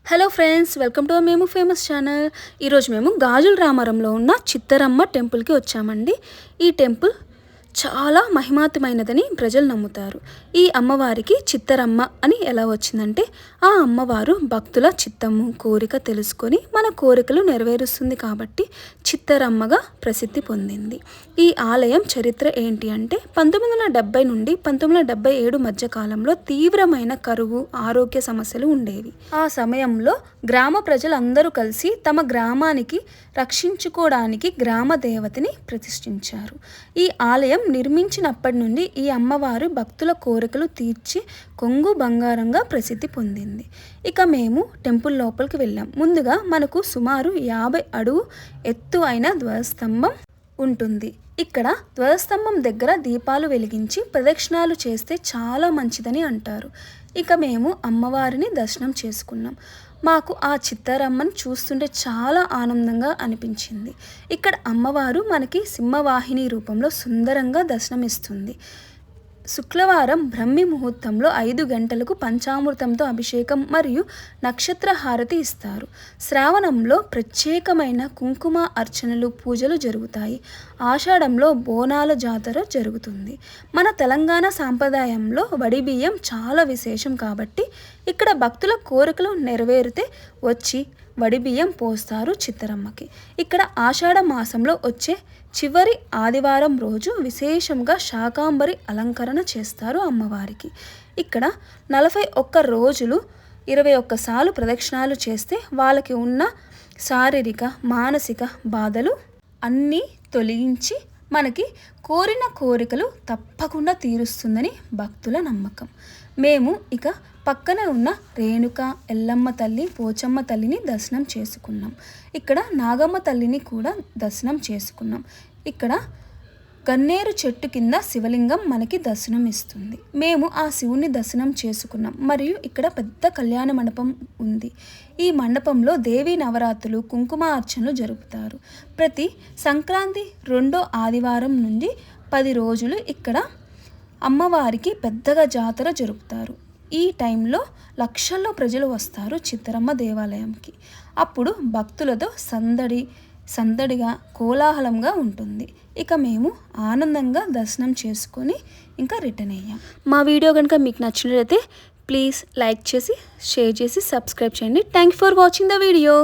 Hello friends, welcome to మేము famous channel. ఈరోజు మేము గాజుల రామారంలో ఉన్న చిత్తరమ్మ టెంపుల్కి వచ్చామండి. ఈ టెంపుల్ చాలా మహిమాతమైనదని ప్రజలు నమ్ముతారు. ఈ అమ్మవారికి చిత్తరమ్మ అని ఎలా వచ్చిందంటే, ఆ అమ్మవారు భక్తుల చిత్తము కోరిక తెలుసుకొని మన కోరికలు నెరవేరుస్తుంది కాబట్టి చిత్తరమ్మగా ప్రసిద్ధి పొందింది. ఈ ఆలయం చరిత్ర ఏంటి అంటే, 1970 నుండి 1977 మధ్య కాలంలో తీవ్రమైన కరువు, ఆరోగ్య సమస్యలు ఉండేవి. ఆ సమయంలో గ్రామ ప్రజలందరూ కలిసి తమ గ్రామానికి రక్షించుకోవడానికి గ్రామ దేవతని ప్రతిష్ఠించారు. ఈ ఆలయం నిర్మించినప్పటి నుండి ఈ అమ్మవారు భక్తుల కోరికలు తీర్చి కొంగు బంగారంగా ప్రసిద్ధి పొందింది. ఇక మేము టెంపుల్ లోపలికి వెళ్ళాం. ముందుగా మనకు సుమారు 50 అడుగు ఎత్తు అయిన ధ్వజస్తంభం ఉంటుంది. ఇక్కడ ధ్వజస్తంభం దగ్గర దీపాలు వెలిగించి ప్రదక్షిణాలు చేస్తే చాలా మంచిదని అంటారు. ఇక మేము అమ్మవారిని దర్శనం చేసుకున్నాం. మాకు ఆ చిత్తరమ్మను చూస్తుంటే చాలా ఆనందంగా అనిపించింది. ఇక్కడ అమ్మవారు మనకి సింహవాహిని రూపంలో సుందరంగా దర్శనమిస్తుంది. శుక్రవారం బ్రహ్మి ముహూర్తంలో 5 గంటలకు పంచామృతంతో అభిషేకం మరియు నక్షత్ర హారతి ఇస్తారు. శ్రావణంలో ప్రత్యేకమైన కుంకుమ అర్చనలు, పూజలు జరుగుతాయి. ఆషాఢంలో బోనాల జాతర జరుగుతుంది. మన తెలంగాణ సాంప్రదాయంలో వడిబియ్యం చాలా విశేషం కాబట్టి ఇక్కడ భక్తుల కోరికలు నెరవేరితే వచ్చి వడిబియ్యం పోస్తారు చిత్తరమ్మకి. ఇక్కడ ఆషాఢ మాసంలో వచ్చే చివరి ఆదివారం రోజు విశేషంగా శాకాంబరి అలంకరణ చేస్తారు అమ్మవారికి. ఇక్కడ 41 రోజులు 21 సార్లు ప్రదక్షిణాలు చేస్తే వాళ్ళకి ఉన్న శారీరక, మానసిక బాధలు అన్నీ తొలగించి మనకి కోరిన కోరికలు తప్పకుండా తీరుస్తుందని భక్తుల నమ్మకం. మేము ఇక పక్కన ఉన్న రేణుక, ఎల్లమ్మ తల్లి, పోచమ్మ తల్లిని దర్శనం చేసుకున్నాం. ఇక్కడ నాగమ్మ తల్లిని కూడా దర్శనం చేసుకున్నాం. ఇక్కడ గన్నేరు చెట్టు కింద శివలింగం మనకి దర్శనం ఇస్తుంది. మేము ఆ శివుని దర్శనం చేసుకున్నాం. మరియు ఇక్కడ పెద్ద కళ్యాణ మండపం ఉంది. ఈ మండపంలో దేవీ నవరాత్రులు, కుంకుమ అర్చనలు జరుపుతారు. ప్రతి సంక్రాంతి 2వ ఆదివారం నుండి 10 రోజులు ఇక్కడ అమ్మవారికి పెద్దగా జాతర జరుపుతారు. ఈ టైంలో లక్షల్లో ప్రజలు వస్తారు చిత్తరమ్మ దేవాలయంకి. అప్పుడు భక్తులతో సందడిగా కోలాహలంగా ఉంటుంది. ఇక మేము ఆనందంగా దర్శనం చేసుకొని ఇంకా రిటర్న్ అయ్యాం. మా వీడియో కనుక మీకు నచ్చినట్లయితే ప్లీజ్ లైక్ చేసి, షేర్ చేసి, సబ్స్క్రైబ్ చేయండి. Thank you for watching the video.